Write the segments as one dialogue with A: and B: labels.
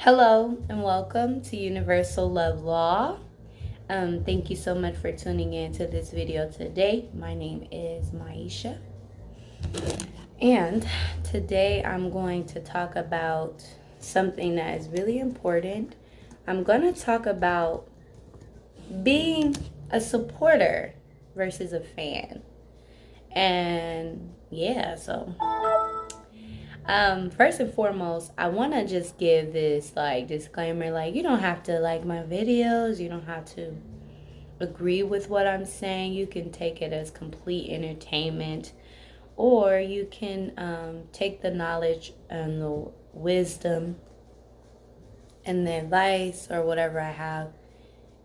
A: Hello and welcome to Universal Love Law. Thank you so much for tuning in to this video today. My name is Maisha, and today I'm going to talk about something that is really important. I'm going to talk about being a supporter versus a fan. And yeah, so first and foremost, I want to just give this disclaimer. You don't have to like my videos. You don't have to agree with what I'm saying. You can take it as complete entertainment, or you can take the knowledge and the wisdom and the advice or whatever I have.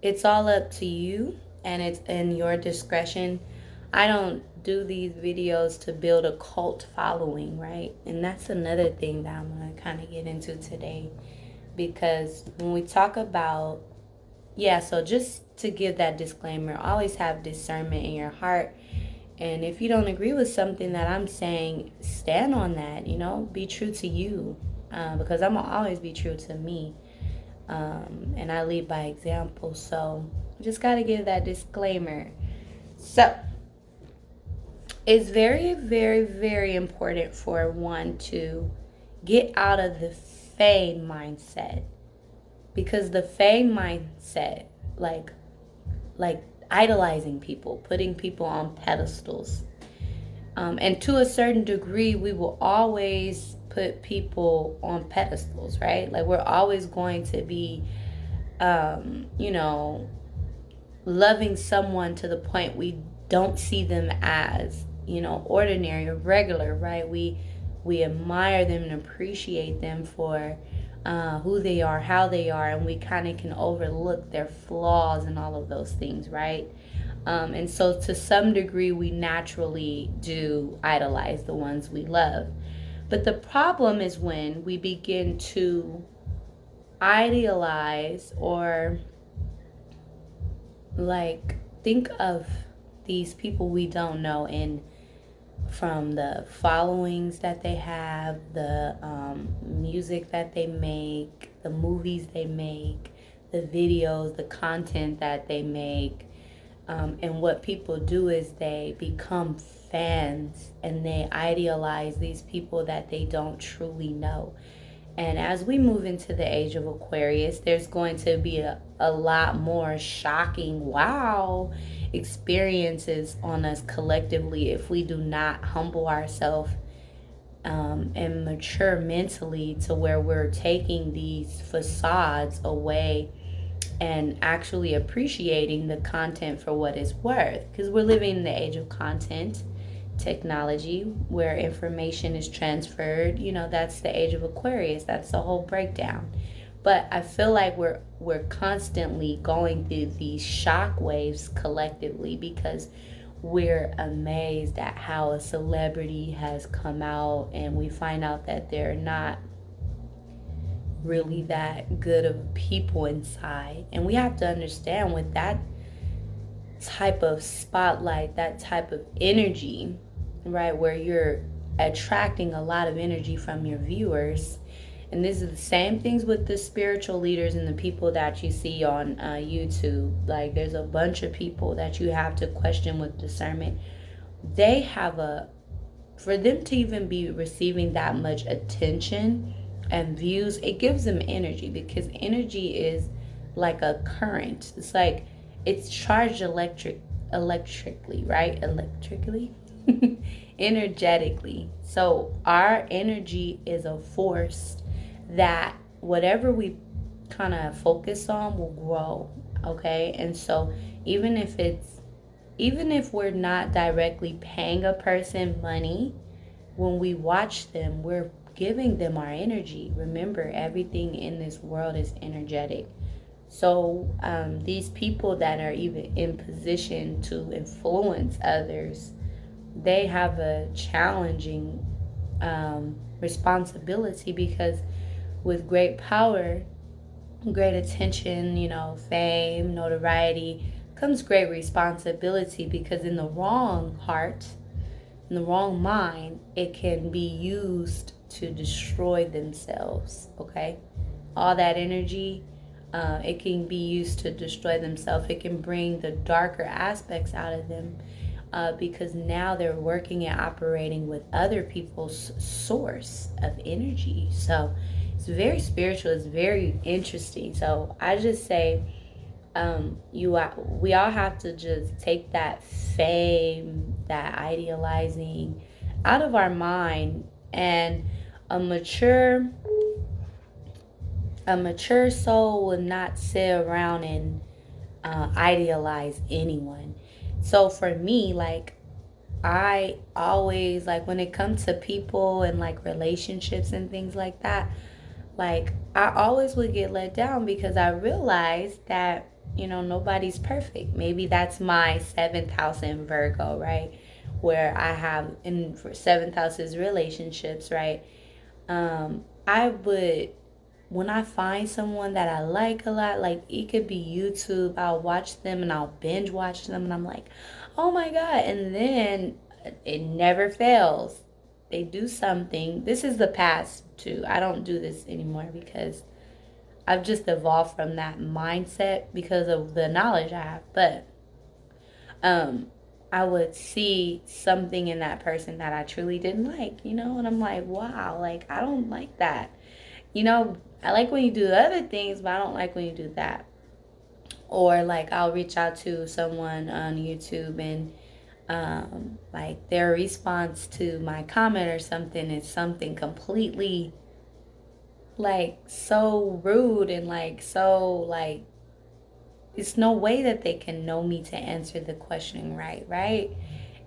A: It's all up to you, and it's in your discretion. I don't do these videos to build a cult following, right? And that's another thing that I'm going to kind of get into today. Because when we talk about, so just to give that disclaimer, always have discernment in your heart. And if you don't agree with something that I'm saying, stand on that, be true to you. Because I'm going to always be true to me. And I lead by example. So just got to give that disclaimer. So it's very, very, very important for one to get out of the fame mindset. Because the fame mindset, like idolizing people, putting people on pedestals. And to a certain degree, we will always put people on pedestals, right? Like we're always going to be, loving someone to the point we don't see them as, ordinary or regular, right? We admire them and appreciate them for who they are, how they are, and we kind of can overlook their flaws and all of those things, right? And so to some degree, we naturally do idolize the ones we love. But the problem is when we begin to idealize or think of these people we don't know, and from the followings that they have, the music that they make, the movies they make, the videos, the content that they make. And what people do is they become fans and they idealize these people that they don't truly know. And as we move into the age of Aquarius, there's going to be a lot more shocking, wow, experiences on us collectively if we do not humble ourselves and mature mentally to where we're taking these facades away and actually appreciating the content for what it's worth. Because we're living in the age of content technology where information is transferred. That's the age of Aquarius. That's the whole breakdown. But I feel like we're constantly going through these shock waves collectively because we're amazed at how a celebrity has come out and we find out that they're not really that good of people inside. And we have to understand, with that type of spotlight, that type of energy, right, where you're attracting a lot of energy from your viewers. And this is the same things with the spiritual leaders and the people that you see on YouTube. Like there's a bunch of people that you have to question with discernment. They have for them to even be receiving that much attention and views, it gives them energy, because energy is like a current. It's like it's charged electrically, right? Electrically, energetically. So our energy is a force that whatever we kind of focus on will grow. Okay, and so even if we're not directly paying a person money, when we watch them, we're giving them our energy. Remember, everything in this world is energetic. So these people that are even in position to influence others, they have a challenging responsibility, because with great power, great attention, fame, notoriety, comes great responsibility, because in the wrong heart, in the wrong mind, it can be used to destroy themselves, okay? all that energy, it can be used to destroy themselves. It can bring the darker aspects out of them, because now they're working and operating with other people's source of energy. So it's very spiritual. It's very interesting. So I just say, we all have to just take that fame, that idealizing out of our mind, and a mature a mature soul will not sit around and idealize anyone. So for me, like, I always, like, when it comes to people and like relationships and things like that, like, I always would get let down because I realized that, nobody's perfect. Maybe that's my seventh house in Virgo, right? Where I have, in for seventh house is relationships, right? I would, when I find someone that I like a lot, like, it could be YouTube, I'll watch them and I'll binge watch them and I'm like, oh my God. And then it never fails. They do something. This is the past too. I don't do this anymore because I've just evolved from that mindset because of the knowledge I have. But um I would see something in that person that I truly didn't like, and I'm like, wow, like, I don't like that. I like when you do other things, but I don't like when you do that. Or like, I'll reach out to someone on YouTube and like, their response to my comment or something is something completely, like, so rude, and like, so, like, it's no way that they can know me to answer the question right.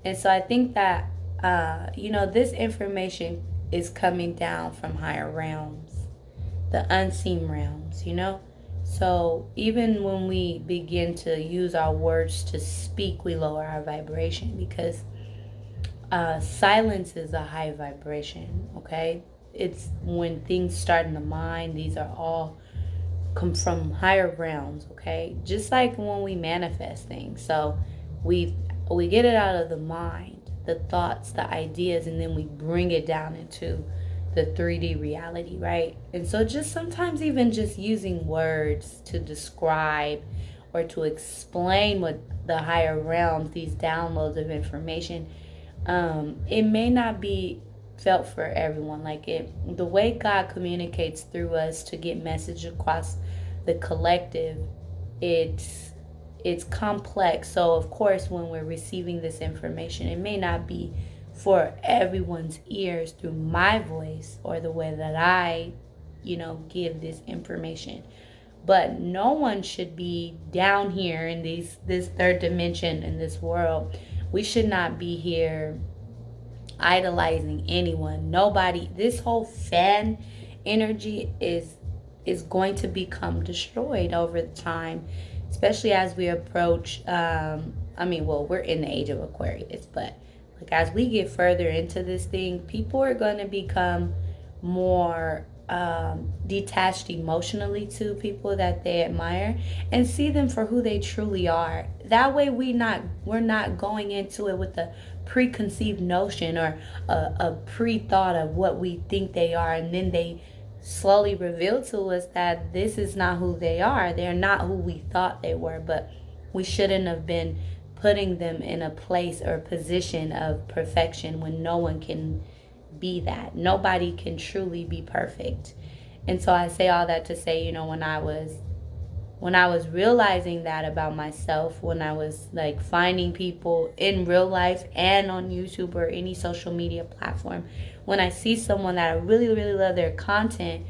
A: And so I think that this information is coming down from higher realms, the unseen realms. So even when we begin to use our words to speak, we lower our vibration because silence is a high vibration, okay? It's when things start in the mind, these are all come from higher realms, okay? Just like when we manifest things. So we get it out of the mind, the thoughts, the ideas, and then we bring it down into the 3D reality, right? And so just sometimes even just using words to describe or to explain what the higher realms, these downloads of information, it may not be felt for everyone. Like, the way God communicates through us to get message across the collective, it's complex. So of course, when we're receiving this information, it may not be for everyone's ears through my voice or the way that I, give this information. But no one should be down here in this third dimension in this world. We should not be here idolizing anyone. Nobody. This whole fan energy is going to become destroyed over time, especially as we approach. Well, we're in the age of Aquarius, but like, as we get further into this thing, people are going to become more detached emotionally to people that they admire and see them for who they truly are. That way, we're not going into it with a preconceived notion or a pre-thought of what we think they are, and then they slowly reveal to us that this is not who they are. They're not who we thought they were, but we shouldn't have been putting them in a place or position of perfection when no one can be that. Nobody can truly be perfect. And so I say all that to say, when I was realizing that about myself, when I was like finding people in real life and on YouTube or any social media platform, when I see someone that I really, really love their content,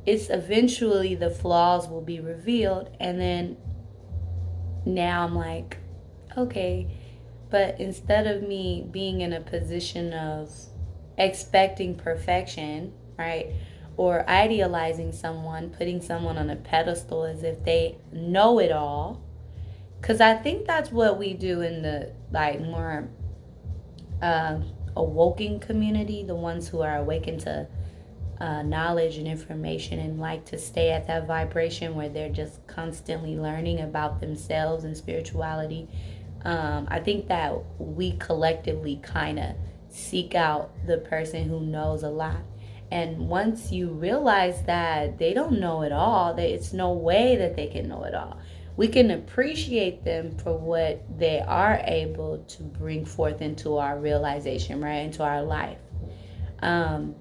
A: it's eventually the flaws will be revealed. And then now I'm like, okay, but instead of me being in a position of expecting perfection, right? Or idealizing someone, putting someone on a pedestal as if they know it all. Because I think that's what we do in the, like, more uh, awoken community, the ones who are awakened to knowledge and information and like to stay at that vibration where they're just constantly learning about themselves and spirituality. I think that we collectively kind of seek out the person who knows a lot. And once you realize that they don't know it all, that it's no way that they can know it all, we can appreciate them for what they are able to bring forth into our realization, right? Into our life. Um,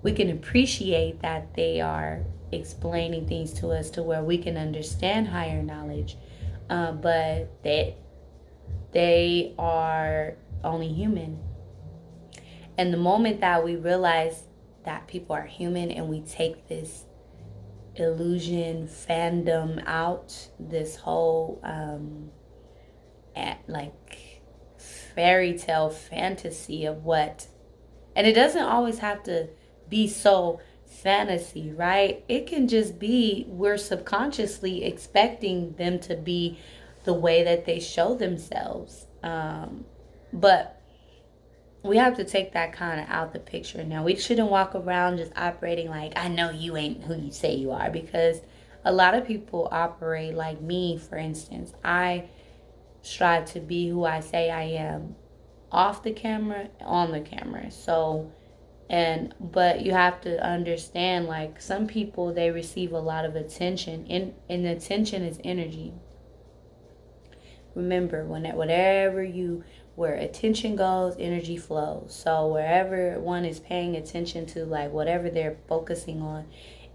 A: we can appreciate that they are explaining things to us to where we can understand higher knowledge. But they are only human. And the moment that we realize that people are human and we take this illusion fandom out, this whole like fairy tale fantasy of what, and it doesn't always have to be so fantasy, right? It can just be we're subconsciously expecting them to be the way that they show themselves. But we have to take that kind of out the picture now. We shouldn't walk around just operating like, I know you ain't who you say you are, because a lot of people operate like me, for instance. I strive to be who I say I am off the camera, on the camera. So, but you have to understand, like, some people, they receive a lot of attention, and attention is energy. Remember, whatever you, where attention goes, energy flows. So wherever one is paying attention to, like whatever they're focusing on,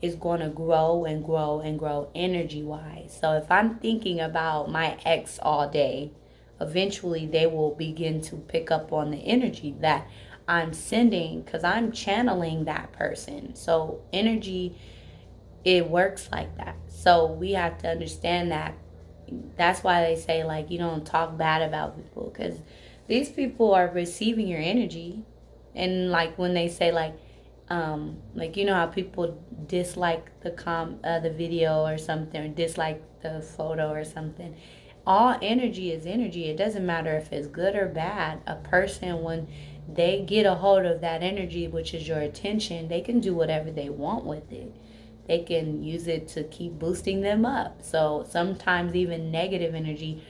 A: is going to grow and grow and grow energy wise. So if I'm thinking about my ex all day, eventually they will begin to pick up on the energy that I'm sending, because I'm channeling that person. So energy, it works like that. So we have to understand that. That's why they say, like, you don't talk bad about people, because these people are receiving your energy. And like when they say, like, you know how people dislike the video or something, or dislike the photo or something. All energy is energy. It doesn't matter if it's good or bad. A person, when they get a hold of that energy, which is your attention, they can do whatever they want with it. They can use it to keep boosting them up. So sometimes even negative energy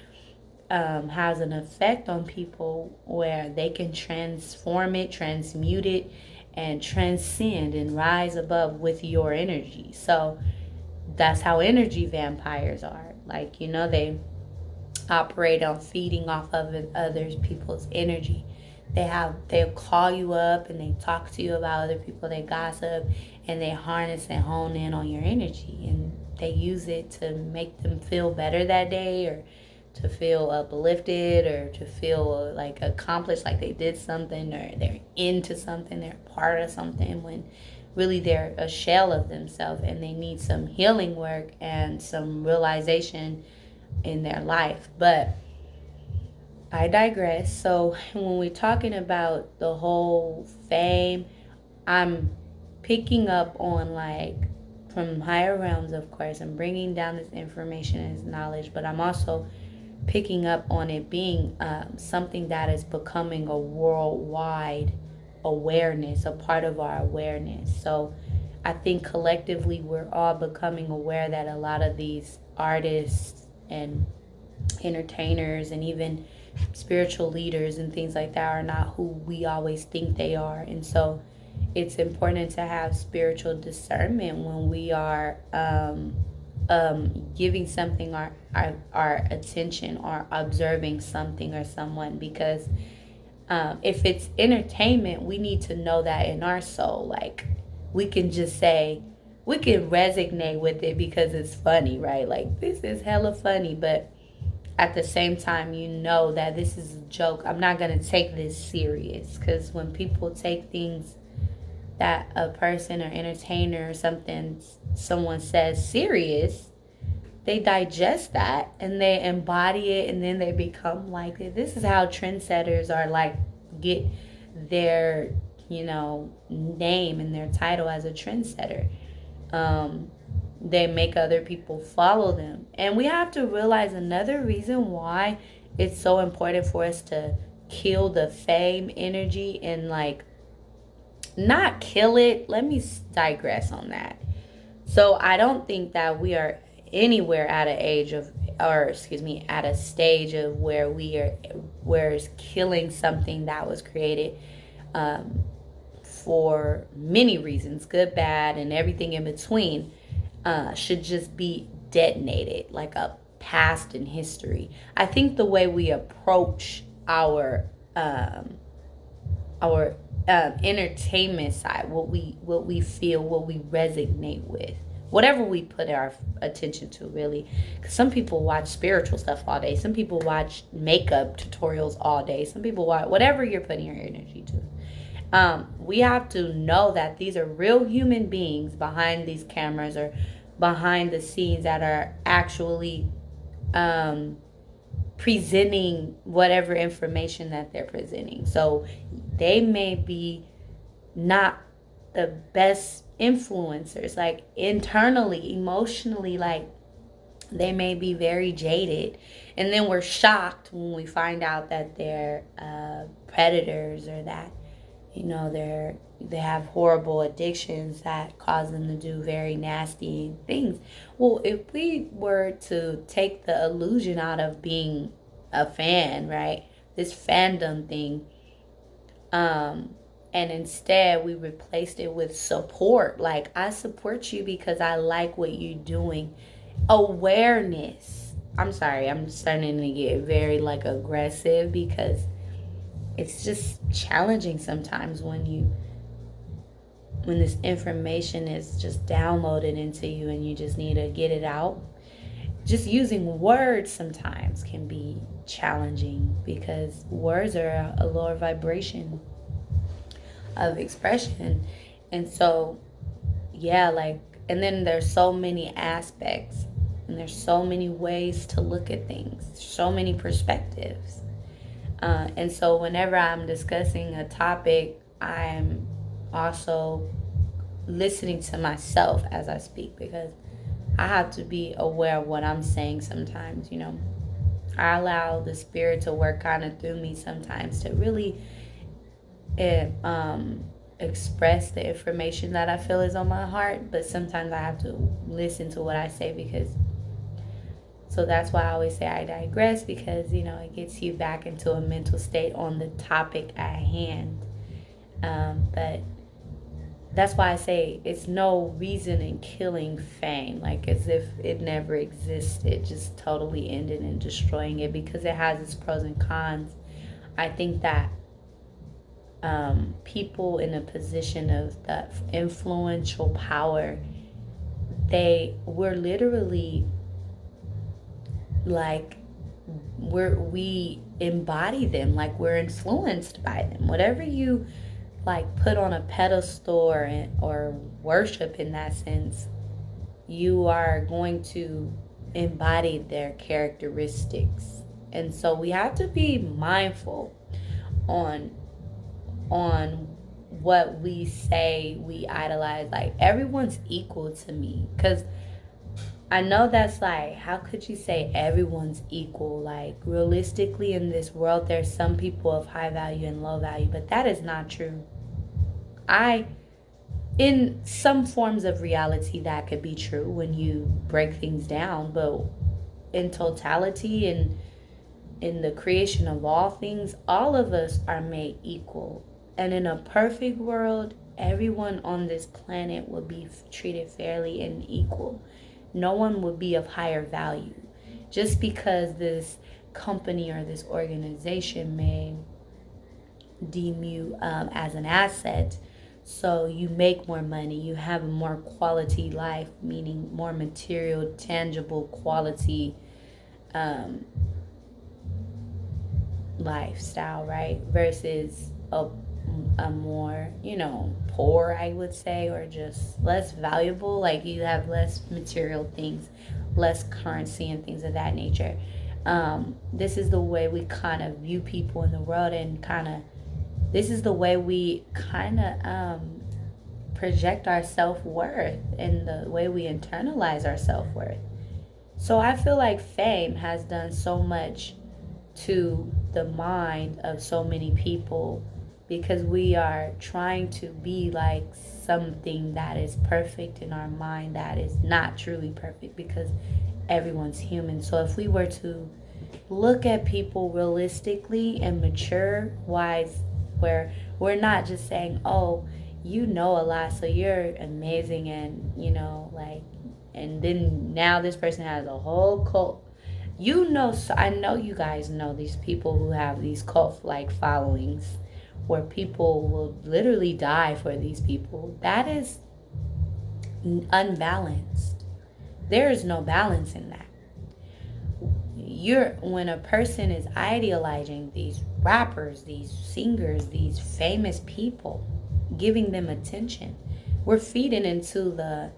A: has an effect on people where they can transform it, transmute it, and transcend and rise above with your energy. So that's how energy vampires are. Like, they operate on feeding off of other people's energy. They'll call you up and they talk to you about other people. They gossip and they harness and hone in on your energy, and they use it to make them feel better that day, or to feel uplifted, or to feel like accomplished, like they did something, or they're into something, they're part of something, when really they're a shell of themselves and they need some healing work and some realization in their life. But I digress. So when we're talking about the whole fame, I'm picking up on, like, from higher realms, of course. I'm bringing down this information and this knowledge, but I'm also picking up on it being something that is becoming a worldwide awareness, a part of our awareness. So I think collectively we're all becoming aware that a lot of these artists and entertainers and even spiritual leaders and things like that are not who we always think they are. And so it's important to have spiritual discernment when we are giving something our attention, or observing something or someone, because if it's entertainment, we need to know that in our soul. Like, we can just say, we can resonate with it because it's funny, right? Like, this is hella funny, but at the same time, you know that this is a joke. I'm not going to take this serious, because when people take things that a person or entertainer or someone says serious, they digest that and they embody it, and then they become like it. This is how trendsetters are, like, get their name and their title as a trendsetter. They make other people follow them. And we have to realize another reason why it's so important for us to kill the fame energy, and, like, not kill it. Let me digress on that. So I don't think that we are anywhere at an age of, or excuse me, at a stage of where it's killing something that was created for many reasons, good, bad, and everything in between, should just be detonated like a past in history. I think the way we approach our entertainment side, what we feel, what we resonate with, whatever we put our attention to, really. Because some people watch spiritual stuff all day. Some people watch makeup tutorials all day. Some people watch whatever you're putting your energy to. We have to know that these are real human beings behind these cameras or behind the scenes that are actually presenting whatever information that they're presenting. So they may be not the best influencers, like internally, emotionally, like they may be very jaded. And then we're shocked when we find out that they're predators, or that they have horrible addictions that cause them to do very nasty things. Well, if we were to take the illusion out of being a fan, right, this fandom thing, and instead we replaced it with support, like I support you because I like what you're doing. Awareness. I'm sorry, I'm starting to get very like aggressive, because it's just challenging sometimes when this information is just downloaded into you and you just need to get it out. Just using words sometimes can be challenging, because words are a lower vibration of expression. And so, yeah, like, and then there's so many aspects, and there's so many ways to look at things, so many perspectives. And so whenever I'm discussing a topic, I'm also listening to myself as I speak, because I have to be aware of what I'm saying sometimes. I allow the spirit to work kind of through me sometimes to really express the information that I feel is on my heart. But sometimes I have to listen to what I say, because so that's why I always say I digress, because it gets you back into a mental state on the topic at hand. But that's why I say it's no reason in killing fame, like as if it never existed, just totally ending and destroying it, because it has its pros and cons. I think that people in a position of that influential power, we're literally like we embody them, like we're influenced by them. Whatever you like put on a pedestal or worship in that sense, you are going to embody their characteristics. And so we have to be mindful on what we say we idolize. Like, everyone's equal to me, because I know that's like, how could you say everyone's equal? Like, realistically, in this world, there's some people of high value and low value, but that is not true. In some forms of reality, that could be true when you break things down, but in totality and in the creation of all things, all of us are made equal. And in a perfect world, everyone on this planet would be treated fairly and equal. No one would be of higher value. Just because this company or this organization may deem you as an asset, so you make more money, you have a more quality life, meaning more material, tangible quality lifestyle, right? Versus a more, poor, I would say, or just less valuable. Like, you have less material things, less currency and things of that nature. This is the way we kind of view people in the world, and this is the way we project our self-worth, and the way we internalize our self-worth. So I feel like fame has done so much to the mind of so many people, because we are trying to be like something that is perfect in our mind that is not truly perfect, because everyone's human. So if we were to look at people realistically and mature wise, where we're not just saying, oh, you know a lot, so you're amazing, and like, and then now this person has a whole cult. So I know you guys know these people who have these cult like followings where people will literally die for these people. That is unbalanced. There is no balance in that. When a person is idealizing these rappers, these singers, these famous people, giving them attention, we're feeding into the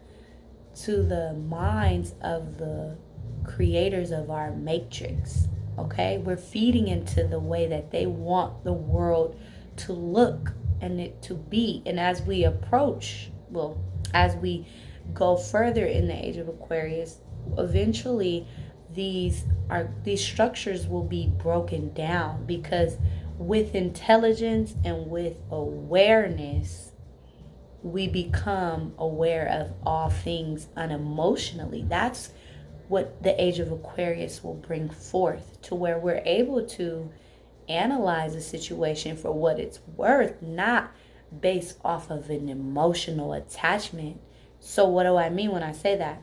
A: minds of the creators of our matrix. Okay, we're feeding into the way that they want the world to look and it to be. And as we approach, well, as we go further in the age of Aquarius, eventually these structures will be broken down, because with intelligence and with awareness, we become aware of all things unemotionally. That's what the age of Aquarius will bring forth, to where we're able to analyze a situation for what it's worth, not based off of an emotional attachment. So what do I mean when I say that?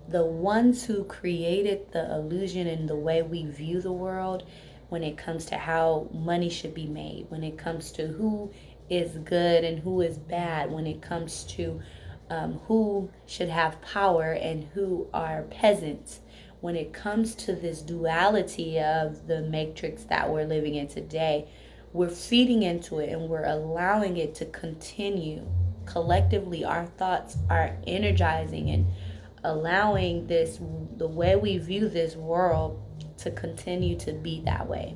A: The ones who created the illusion and the way we view the world, when it comes to how money should be made, when it comes to who is good and who is bad, when it comes to who should have power and who are peasants, when it comes to this duality of the matrix that we're living in today, we're feeding into it and we're allowing it to continue. Collectively, our thoughts are energizing and allowing the way we view this world to continue to be that way.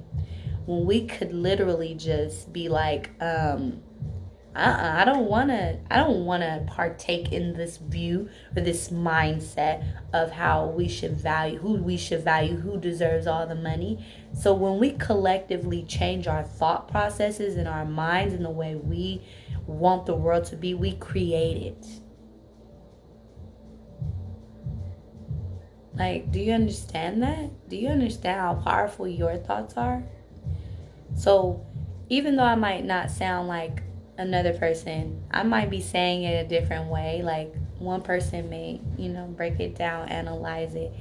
A: When we could literally just be like, I don't wanna partake in this view or this mindset of how we should value, who deserves all the money. So when we collectively change our thought processes and our minds and the way we want the world to be, we create it. Like, do you understand that? Do you understand how powerful your thoughts are? So, even though I might not sound like another person, I might be saying it a different way. Like, one person may, break it down, analyze it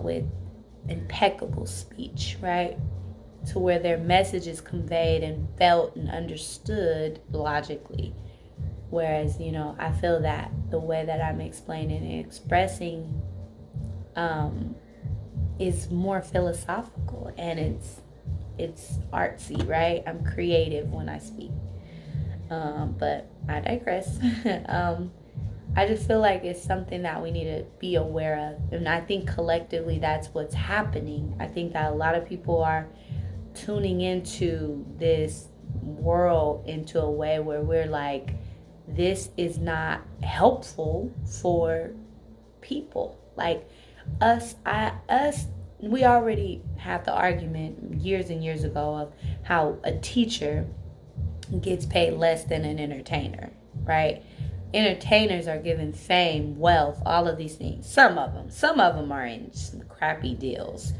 A: with impeccable speech, right? To where their message is conveyed and felt and understood logically. Whereas, I feel that the way that I'm explaining and expressing is more philosophical, and it's artsy, right? I'm creative when I speak. But I digress. I just feel like it's something that we need to be aware of. And I think collectively that's what's happening. I think that a lot of people are tuning into this world into a way where we're like, this is not helpful for people. Like us, we already had the argument years and years ago of how a teacher gets paid less than an entertainer, right? Entertainers are given fame, wealth, all of these things. Some of them are in some crappy deals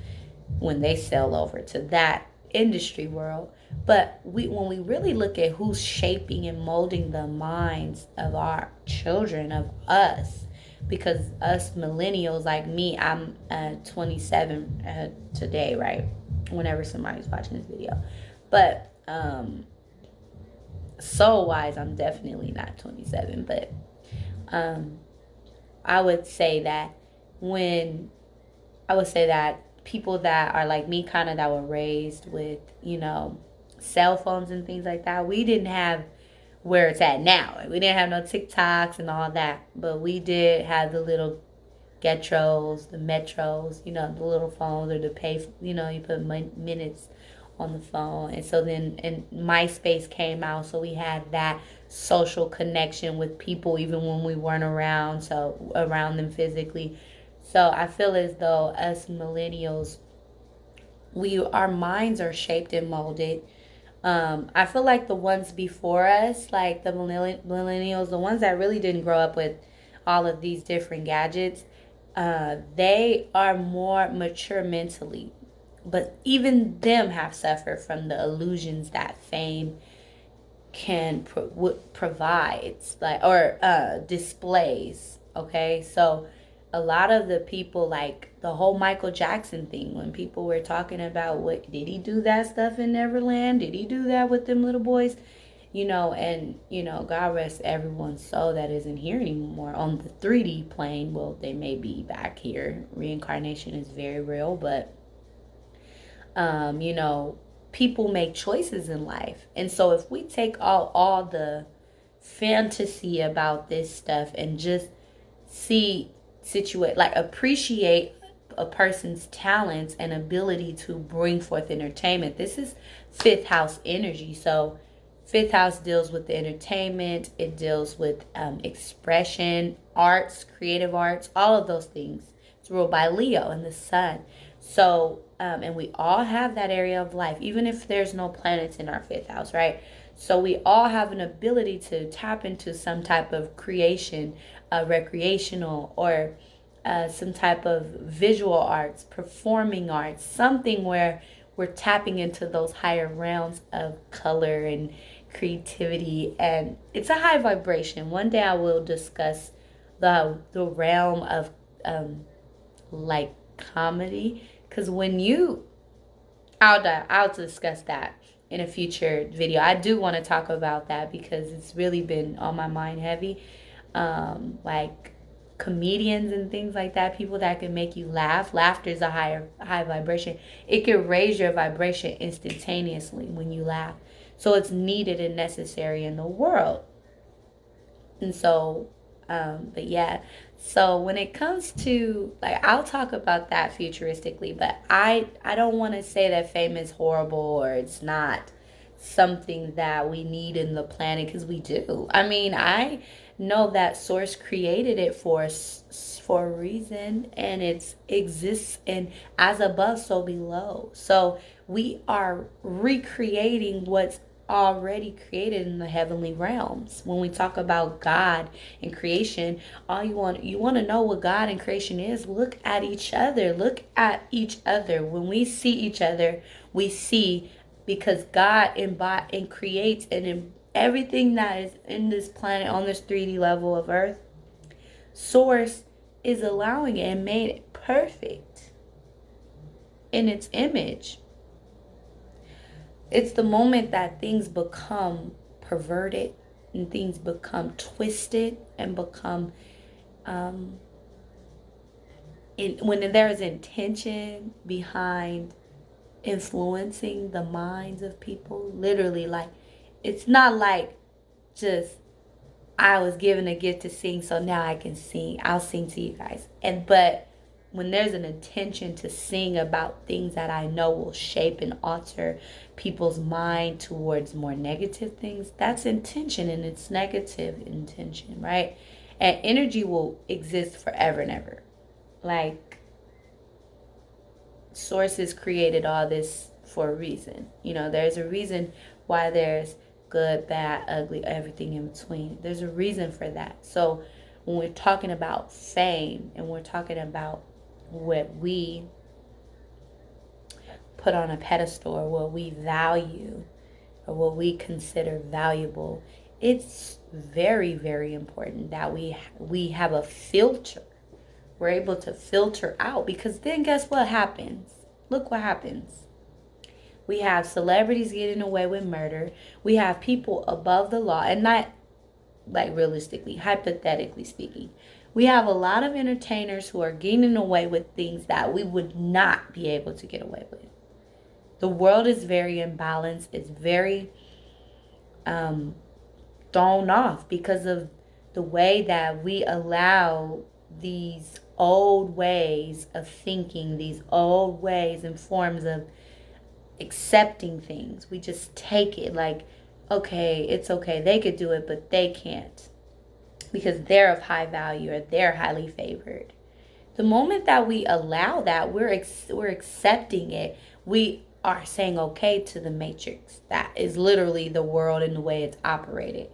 A: when they sell over to that industry world. But when we really look at who's shaping and molding the minds of our children, of us, because us millennials like me, I'm 27 today, right? Whenever somebody's watching this video. But soul wise, I'm definitely not 27. But I would say that when I would say that people that are like me, kind of that were raised with, cell phones and things like that, we didn't have where it's at now. We didn't have no TikToks and all that, but we did have the little Getros, the Metros, the little phones, or the pay, you put minutes on the phone. And so then, and MySpace came out, so we had that social connection with people even when we weren't around, so around them physically. So I feel as though us millennials, our minds are shaped and molded. I feel like the ones before us, like the millennials, the ones that really didn't grow up with all of these different gadgets, they are more mature mentally. But even them have suffered from the illusions that fame provides, like, or displays. Okay, so a lot of the people, like the whole Michael Jackson thing, when people were talking about, what did he do that stuff in Neverland, did he do that with them little boys, and God rest everyone's soul that isn't here anymore on the 3D plane. Well, they may be back here. Reincarnation is very real, but um, you know, people make choices in life. And so if we take all the fantasy about this stuff and just see, situate, like appreciate a person's talents and ability to bring forth entertainment. This is fifth house energy. So fifth house deals with the entertainment. It deals with expression, arts, creative arts, all of those things. It's ruled by Leo and the sun. So, and we all have that area of life, even if there's no planets in our fifth house, right? So we all have an ability to tap into some type of creation, recreational, or some type of visual arts, performing arts, something where we're tapping into those higher realms of color and creativity. And it's a high vibration. One day I will discuss the realm of like comedy, because when you I'll discuss that in a future video. I do want to talk about that because it's really been on my mind heavy. Like comedians and things like that, people that can make you laugh. Laughter is a high vibration. It can raise your vibration instantaneously when you laugh. So it's needed and necessary in the world. And so, but yeah. So when it comes to, like, I'll talk about that futuristically, but I don't want to say that fame is horrible or it's not something that we need in the planet, because we do. I mean, I know that source created it for a reason, and it exists, and as above so below. So we are recreating what's already created in the heavenly realms. When we talk about God and creation, all you want to know what God and creation is, look at each other. Look at each other. When we see each other, we see, because God and creates, and in everything that is in this planet, on this 3D level of Earth, source is allowing it and made it perfect in its image. It's the moment that things become perverted and things become twisted and become, when there is intention behind influencing the minds of people. Literally, like, it's not like just, I was given a gift to sing, so now I can sing. I'll sing to you guys. But when there's an intention to sing about things that I know will shape and alter people's mind towards more negative things, that's intention, and it's negative intention, right? And energy will exist forever and ever. Like, sources created all this for a reason. There's a reason why there's good, bad, ugly, everything in between. There's a reason for that. So when we're talking about fame and we're talking about what we put on a pedestal, or what we value, or what we consider valuable, it's very, very important that we have a filter. We're able to filter out, because then guess what happens? Look what happens. We have celebrities getting away with murder. We have people above the law, and not like realistically, hypothetically speaking. We have a lot of entertainers who are getting away with things that we would not be able to get away with. The world is very imbalanced. It's very thrown off because of the way that we allow these old ways of thinking, these old ways and forms of accepting things. We just take it like, okay, it's okay. They could do it, but they can't, because they're of high value or they're highly favored. The moment that we allow that, we're accepting it. We are saying okay to the matrix. That is literally the world and the way it's operated.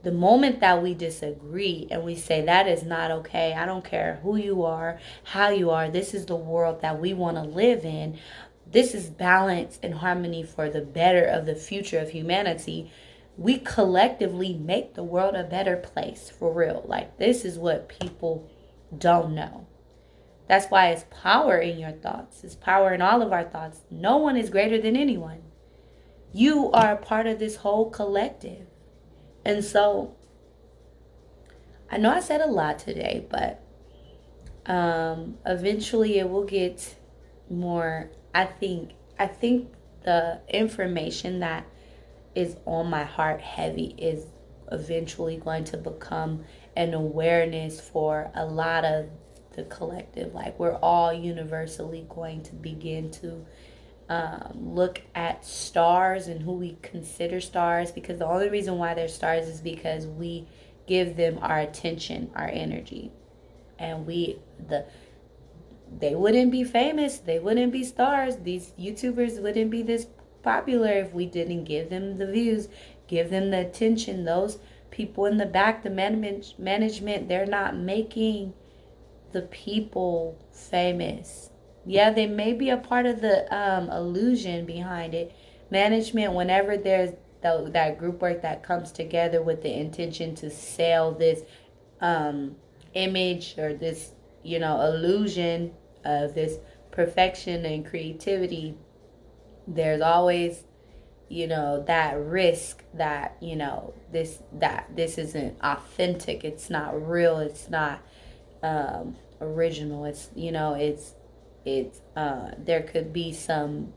A: The moment that we disagree and we say that is not okay, I don't care who you are, how you are, this is the world that we want to live in, this is balance and harmony for the better of the future of humanity, we collectively make the world a better place, for real. Like, this is what people don't know. That's why it's power in your thoughts. It's power in all of our thoughts. No one is greater than anyone. You are a part of this whole collective. And so, I know I said a lot today, but eventually it will get more. I think the information that is on my heart heavy is eventually going to become an awareness for a lot of the collective. Like, we're all universally going to begin to look at stars and who we consider stars, because the only reason why they're stars is because we give them our attention, our energy. And they wouldn't be famous, they wouldn't be stars, these YouTubers wouldn't be this popular if we didn't give them the views, give them the attention. Those people in the back, the management, they're not making the people famous. Yeah, they may be a part of the illusion behind it. Management, whenever there's that group work that comes together with the intention to sell this image or this, illusion of this perfection and creativity, there's always, that risk that, this isn't authentic, it's not real, it's not original, it's there could be some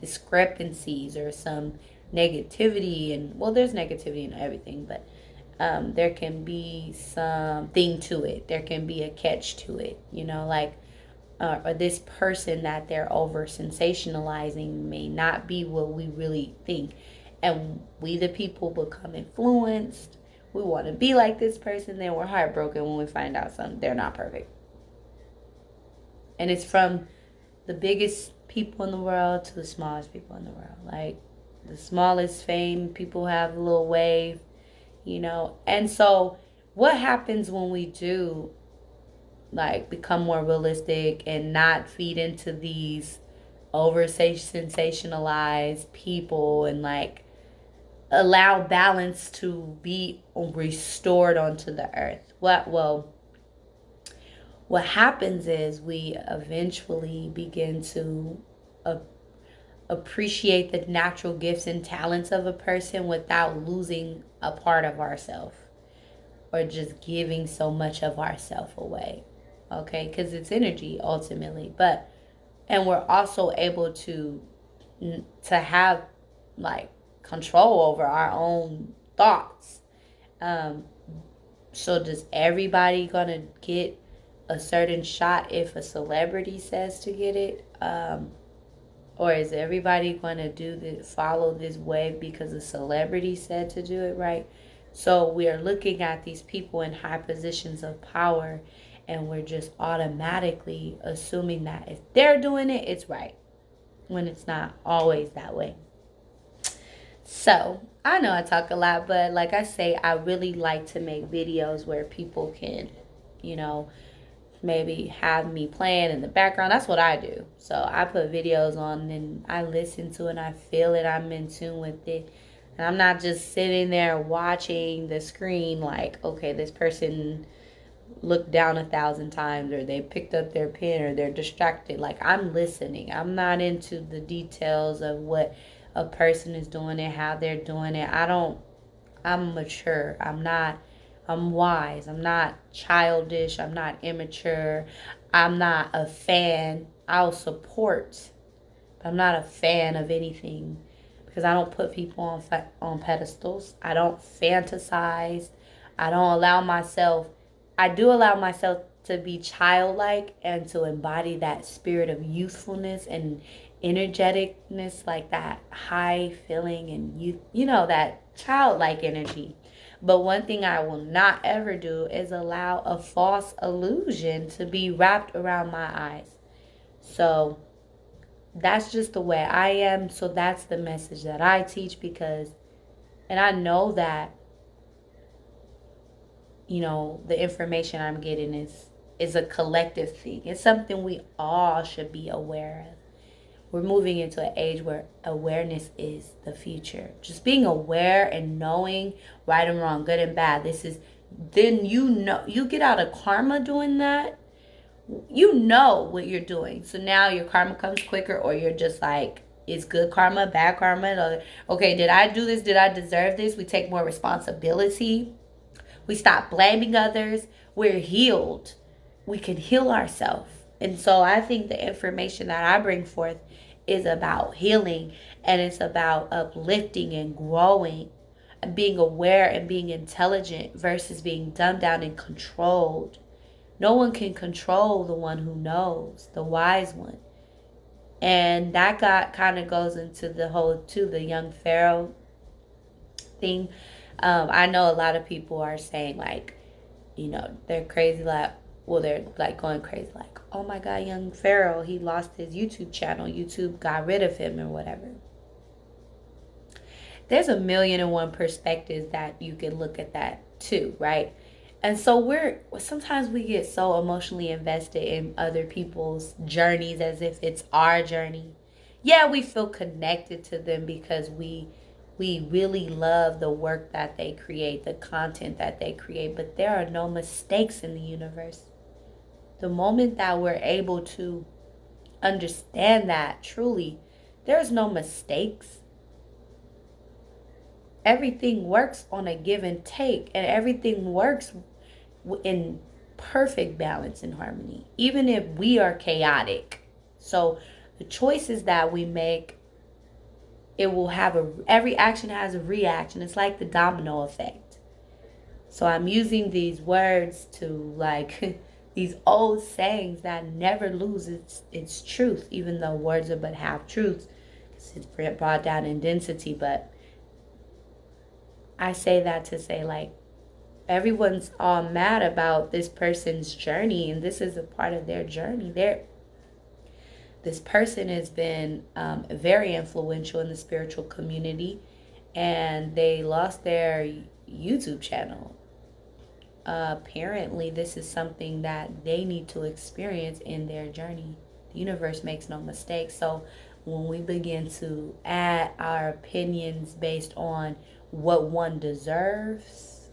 A: discrepancies or some negativity. And well, there's negativity in everything, but there can be something to it, there can be a catch to it, like or this person that they're over sensationalizing may not be what we really think. And we, the people, become influenced. We want to be like this person, then we're heartbroken when we find out they're not perfect. And it's from the biggest people in the world to the smallest people in the world. Like, the smallest fame people have a little wave, And so what happens when we do, like, become more realistic and not feed into these over sensationalized people, and like allow balance to be restored onto the earth? What happens is we eventually begin to appreciate the natural gifts and talents of a person without losing a part of ourselves or just giving so much of ourselves away. Okay, because it's energy ultimately. And we're also able to have, like, control over our own thoughts. So does everybody gonna get a certain shot if a celebrity says to get it? Or is everybody going to follow this wave because a celebrity said to do it, right? So we are looking at these people in high positions of power, and we're just automatically assuming that if they're doing it, it's right, when it's not always that way. So I know I talk a lot, but like I say, I really like to make videos where people can, maybe have me playing in the background. That's what I do. So I put videos on and I listen to it and I feel it. I'm in tune with it. And I'm not just sitting there watching the screen like, okay, this person looked down 1,000 times, or they picked up their pen, or they're distracted. Like, I'm listening. I'm not into the details of what a person is doing and how they're doing it. I'm mature. I'm wise. I'm not childish. I'm not immature. I'm not a fan. I'll support, but I'm not a fan of anything, because I don't put people on pedestals. I don't fantasize. I don't allow myself. I do allow myself to be childlike and to embody that spirit of youthfulness and energeticness, like that high feeling and that childlike energy. But one thing I will not ever do is allow a false illusion to be wrapped around my eyes. So that's just the way I am. So that's the message that I teach, and I know that, the information I'm getting is a collective thing. It's something we all should be aware of. we're moving into an age where awareness is the future. Just being aware and knowing right and wrong, good and bad. Then you get out of karma doing that. You know what you're doing. So now your karma comes quicker, or you're just like, it's good karma, bad karma. Okay, did I do this? Did I deserve this? We take more responsibility. We stop blaming others. We're healed. We can heal ourselves. And so I think the information that I bring forth is about healing, and it's about uplifting and growing and being aware and being intelligent versus being dumbed down and controlled. No one can control the one who knows, the wise one. And that kind of goes into the whole, too, the young Pharaoh thing. I know a lot of people are saying, like, they're crazy, like, well, they're like going crazy, like, oh my God, young Pharaoh, he lost his YouTube channel. YouTube got rid of him or whatever. There's a million and one perspectives that you can look at that too, right? And so sometimes we get so emotionally invested in other people's journeys as if it's our journey. Yeah, we feel connected to them because we really love the work that they create, the content that they create, but there are no mistakes in the universe. The moment that we're able to understand that truly, there's no mistakes. Everything works on a give and take, and everything works in perfect balance and harmony, even if we are chaotic. So the choices that we make, it will have every action has a reaction. It's like the domino effect. So I'm using these words to, like, these old sayings that never lose its truth, even though words are but half truths. It's brought down in density, but I say that to say, like, everyone's all mad about this person's journey, and this is a part of their journey. This person has been very influential in the spiritual community, and they lost their YouTube channel. Apparently, this is something that they need to experience in their journey. The universe makes no mistakes. So when we begin to add our opinions based on what one deserves,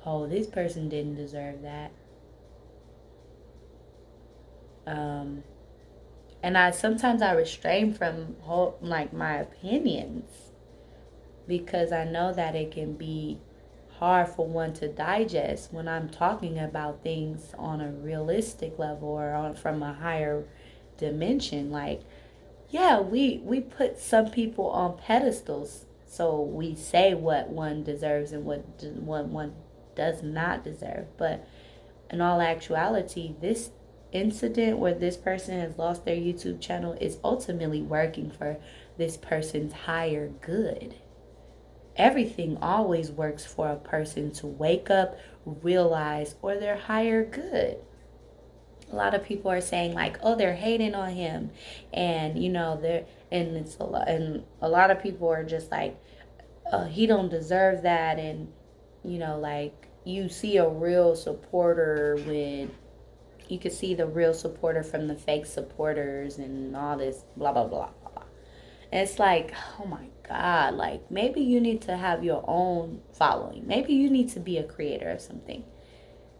A: oh, this person didn't deserve that. And sometimes I restrain from my opinions, because I know that it can be hard for one to digest when I'm talking about things on a realistic level or from a higher dimension. Like, yeah, we put some people on pedestals, so we say what one deserves and what one does not deserve. But in all actuality, this incident where this person has lost their YouTube channel is ultimately working for this person's higher good. Everything always works for a person to wake up, realize, or their higher good. A lot of people are saying, like, oh, they're hating on him, and it's a lot of people are just like, he don't deserve that. And like, you see a real supporter when you can see the real supporter from the fake supporters and all this blah blah blah blah. And it's like, oh my God, like, maybe you need to have your own following. Maybe you need to be a creator of something.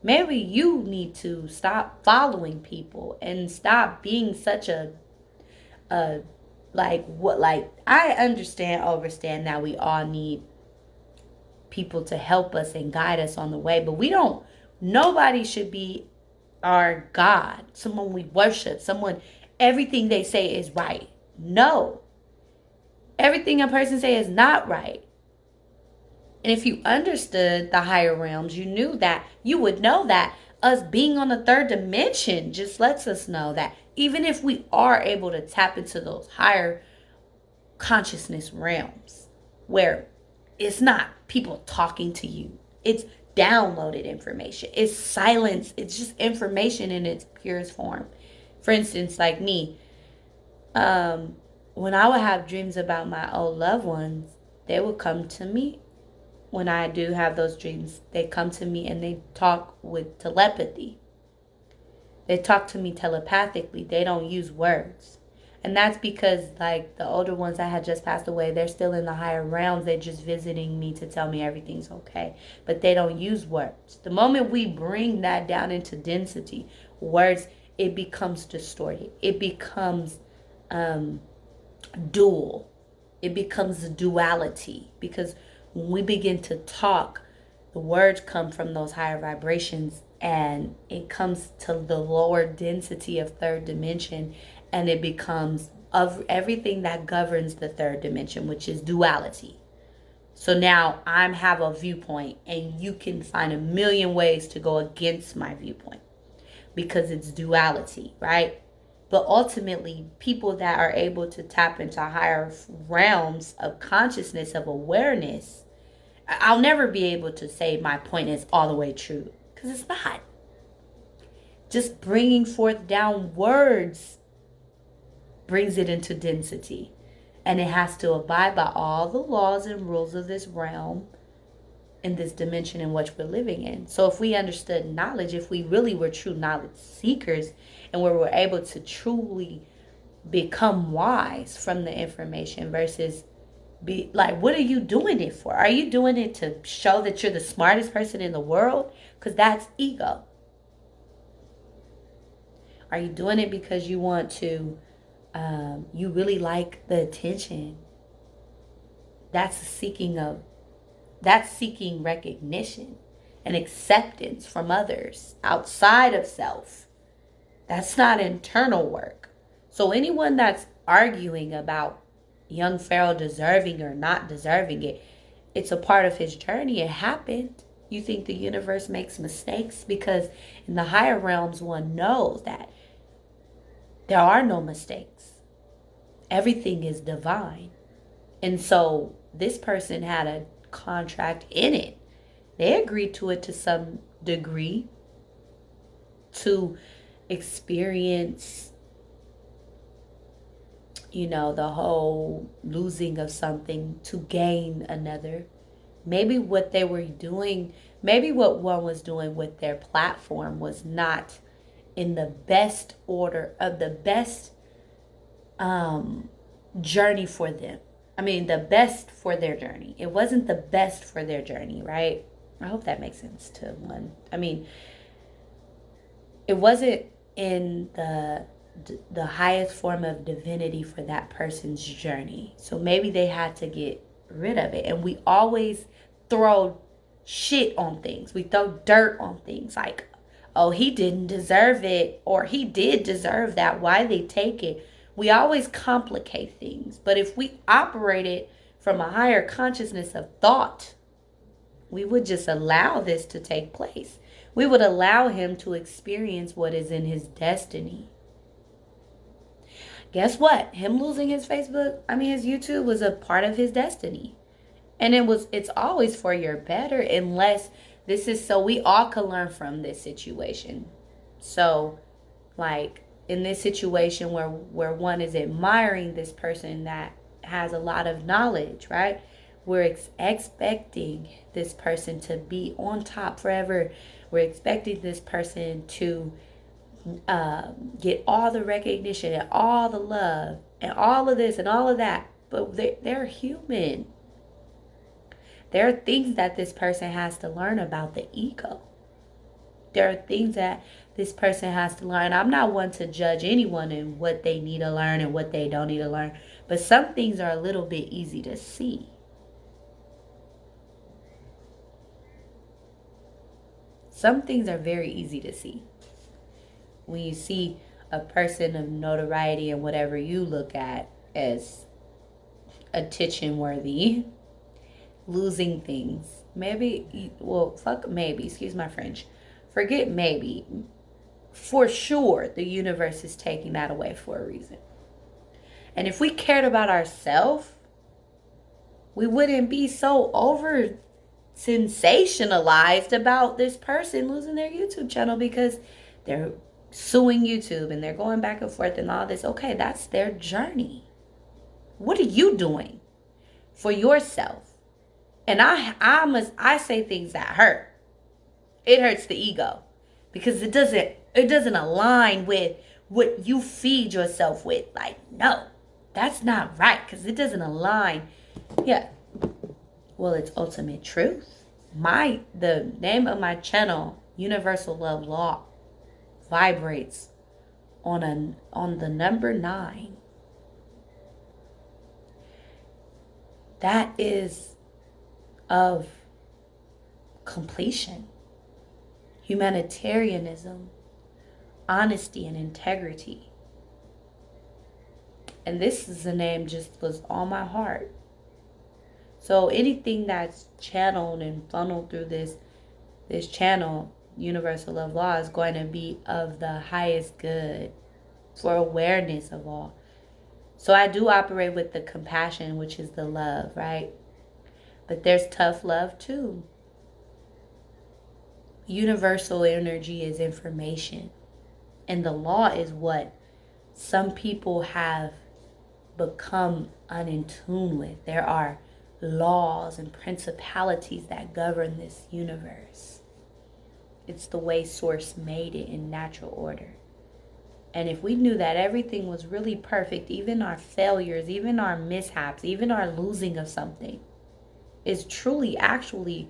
A: Maybe you need to stop following people and stop being such a I understand that we all need people to help us and guide us on the way, but nobody should be our God, someone we worship, everything they say is right. No. Everything a person say is not right. And if you understood the higher realms, you would know that us being on the third dimension just lets us know that even if we are able to tap into those higher consciousness realms where it's not people talking to you, it's downloaded information, it's silence, it's just information in its purest form. For instance, like me, when I would have dreams about my old loved ones, they would come to me. When I do have those dreams, they come to me and they talk with telepathy. They talk to me telepathically. They don't use words. And that's because, like, the older ones that had just passed away, they're still in the higher realms. They're just visiting me to tell me everything's okay. But they don't use words. The moment we bring that down into density, words, it becomes distorted. It becomes dual. It becomes a duality. Because when we begin to talk, the words come from those higher vibrations, and it comes to the lower density of third dimension, and it becomes of everything that governs the third dimension, which is duality. So now I have a viewpoint, and you can find a million ways to go against my viewpoint because it's duality, right? But ultimately, people that are able to tap into higher realms of consciousness, of awareness, I'll never be able to say my point is all the way true, because it's not. Just bringing forth down words brings it into density. And it has to abide by all the laws and rules of this realm, in this dimension in which we're living in. So if we understood knowledge, if we really were true knowledge seekers, and we were able to truly become wise from the information versus be like, what are you doing it for? Are you doing it to show that you're the smartest person in the world? Because that's ego. Are you doing it because you want to, you really like the attention? That's seeking recognition and acceptance from others outside of self. That's not internal work. So anyone that's arguing about young Pharaoh deserving or not deserving it, it's a part of his journey. It happened. You think the universe makes mistakes? Because in the higher realms, one knows that there are no mistakes. Everything is divine. And so this person had a contract in it. They agreed to it to some degree, to experience, the whole losing of something to gain another. Maybe what they were doing, maybe what one was doing with their platform was not in the best order of the best journey for them. I mean, the best for their journey. It wasn't the best for their journey, right? I hope that makes sense to one. I mean, it wasn't in the highest form of divinity for that person's journey. So maybe they had to get rid of it. And we always throw shit on things. We throw dirt on things like, oh, he didn't deserve it, or he did deserve that. Why they take it? We always complicate things. But if we operated from a higher consciousness of thought, we would just allow this to take place. We would allow him to experience what is in his destiny. Guess what? Him losing his his YouTube was a part of his destiny. And it's always for your better, unless this is so we all can learn from this situation. So, like, in this situation where one is admiring this person that has a lot of knowledge, right? We're expecting this person to be on top forever. We're expecting this person to get all the recognition and all the love and all of this and all of that. But they're human. There are things that this person has to learn about the ego. There are things that this person has to learn. I'm not one to judge anyone in what they need to learn and what they don't need to learn. But some things are a little bit easy to see. Some things are very easy to see. When you see a person of notoriety and whatever you look at as attention worthy, losing things. Excuse my French. Forget maybe. For sure, the universe is taking that away for a reason. And if we cared about ourselves, we wouldn't be so over sensationalized about this person losing their YouTube channel because they're suing YouTube and they're going back and forth and all this. Okay, that's their journey. What are you doing for yourself? And I say things that hurt. It hurts the ego. because it doesn't align with what you feed yourself with. Like, no, that's not right, because it doesn't align. Yeah. Well, it's ultimate truth. The name of my channel, Universal Love Law, vibrates on the number 9. That is of completion, humanitarianism, honesty, and integrity. And this is a name just was on my heart. So anything that's channeled and funneled through this channel, Universal Love Law, is going to be of the highest good for awareness of all. So I do operate with the compassion, which is the love, right? But there's tough love too. Universal energy is information. And the law is what some people have become in tune with. There are laws and principalities that govern this universe. It's the way Source made it in natural order. And if we knew that everything was really perfect, even our failures, even our mishaps, even our losing of something is truly actually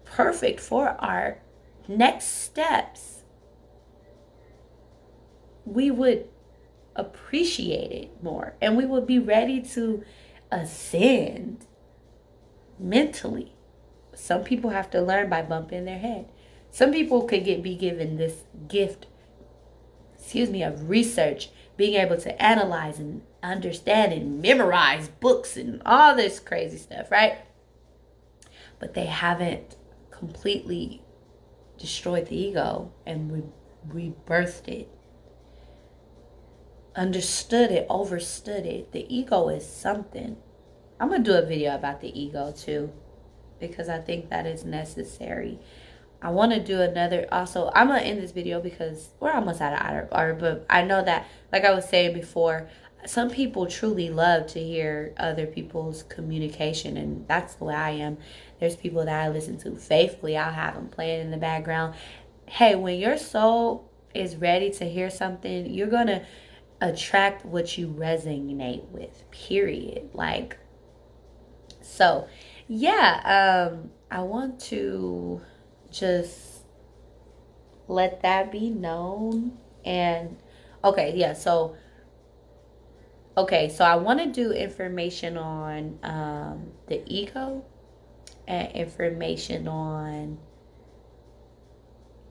A: perfect for our next steps, we would appreciate it more, and we would be ready to ascend mentally. Some people have to learn by bumping their head. Some people could be given this gift, of research, being able to analyze and understand and memorize books and all this crazy stuff, right? But they haven't completely destroyed the ego and rebirthed it, understood it, overstood it. The ego is something. I'm going to do a video about the ego too, because I think that is necessary. I want to do another also. I'm going to end this video because we're almost out of order, but I know that, like I was saying before, some people truly love to hear other people's communication, and that's the way I am. There's people that I listen to faithfully. I'll have them playing in the background. Hey, when your soul is ready to hear something, you're going to attract what you resonate with, period. Like, so, yeah, I want to just let that be known. And okay, yeah, so I want to do information on the ego, and information on,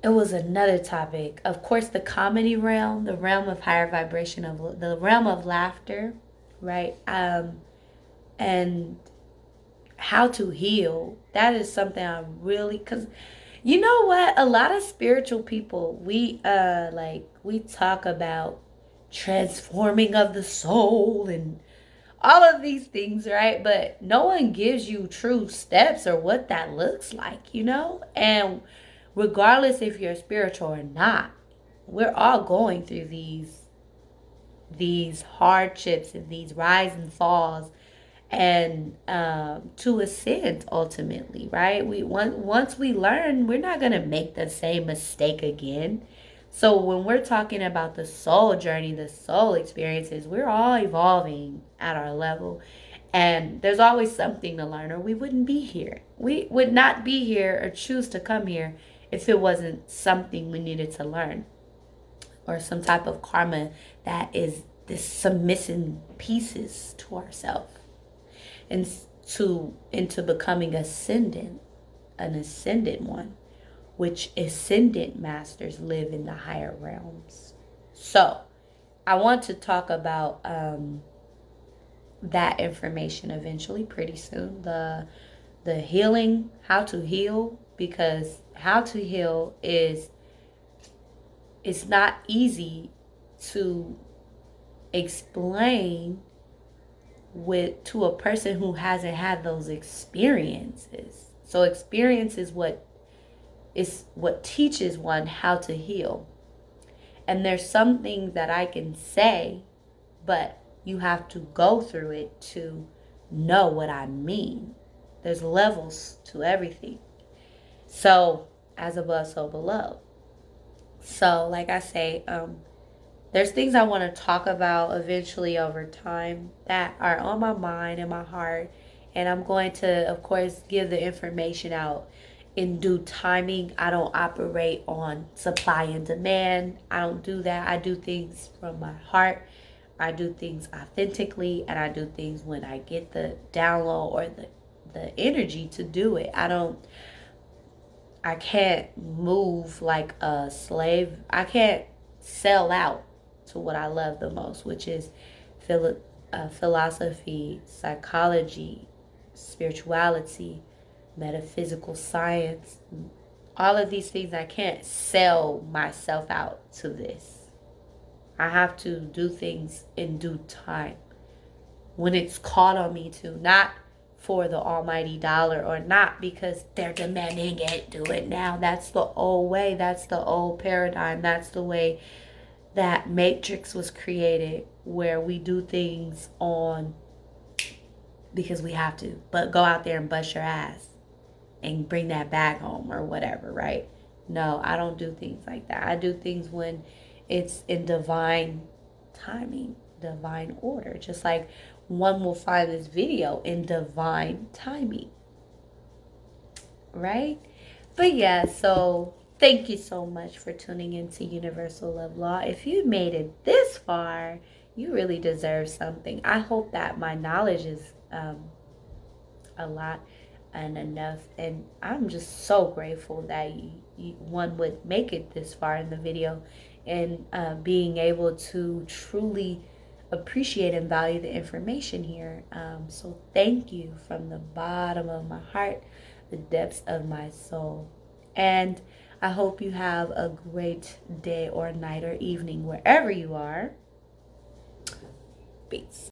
A: it was another topic, of course, the comedy realm, the realm of higher vibration, of the realm of laughter, right? And how to heal. That is something I really, because you know what, a lot of spiritual people, we talk about transforming of the soul and all of these things, right? But no one gives you true steps or what that looks like, and regardless if you're spiritual or not, we're all going through these hardships and these rise and falls, and to ascend ultimately, right? Once we learn, we're not going to make the same mistake again. So when we're talking about the soul journey, the soul experiences, we're all evolving at our level, and there's always something to learn, or we wouldn't be here. We would not be here or choose to come here if it wasn't something we needed to learn, or some type of karma that is some missing pieces to ourselves, and into becoming an ascendant one, which ascendant masters live in the higher realms. So I want to talk about that information eventually, pretty soon. The healing, how to heal, because how to heal it's not easy to explain to a person who hasn't had those experiences. So experience is what teaches one how to heal. And there's some things that I can say, but you have to go through it to know what I mean. There's levels to everything. So, as above, so below. So, like I say, there's things I want to talk about eventually over time that are on my mind and my heart. And I'm going to, of course, give the information out in due timing. I don't operate on supply and demand. I don't do that. I do things from my heart. I do things authentically, and I do things when I get the download or the energy to do it. I can't move like a slave. I can't sell out to what I love the most, which is philosophy, psychology, spirituality, metaphysical science. All of these things, I can't sell myself out to this. I have to do things in due time when it's called on me to, not for the almighty dollar or not because they're demanding it, do it now. That's the old way. That's the old paradigm. That's the way that matrix was created, where we do things on because we have to, but go out there and bust your ass and bring that bag home or whatever, right? No, I don't do things like that. I do things when it's in divine timing, divine order. Just like one will find this video in divine timing, right? But yeah, so thank you so much for tuning into Universal Love Law. If you made it this far, you really deserve something. I hope that my knowledge is a lot and enough, and I'm just so grateful that one would make it this far in the video, and being able to truly appreciate and value the information here. So thank you from the bottom of my heart, the depths of my soul. And I hope you have a great day or night or evening wherever you are. Peace.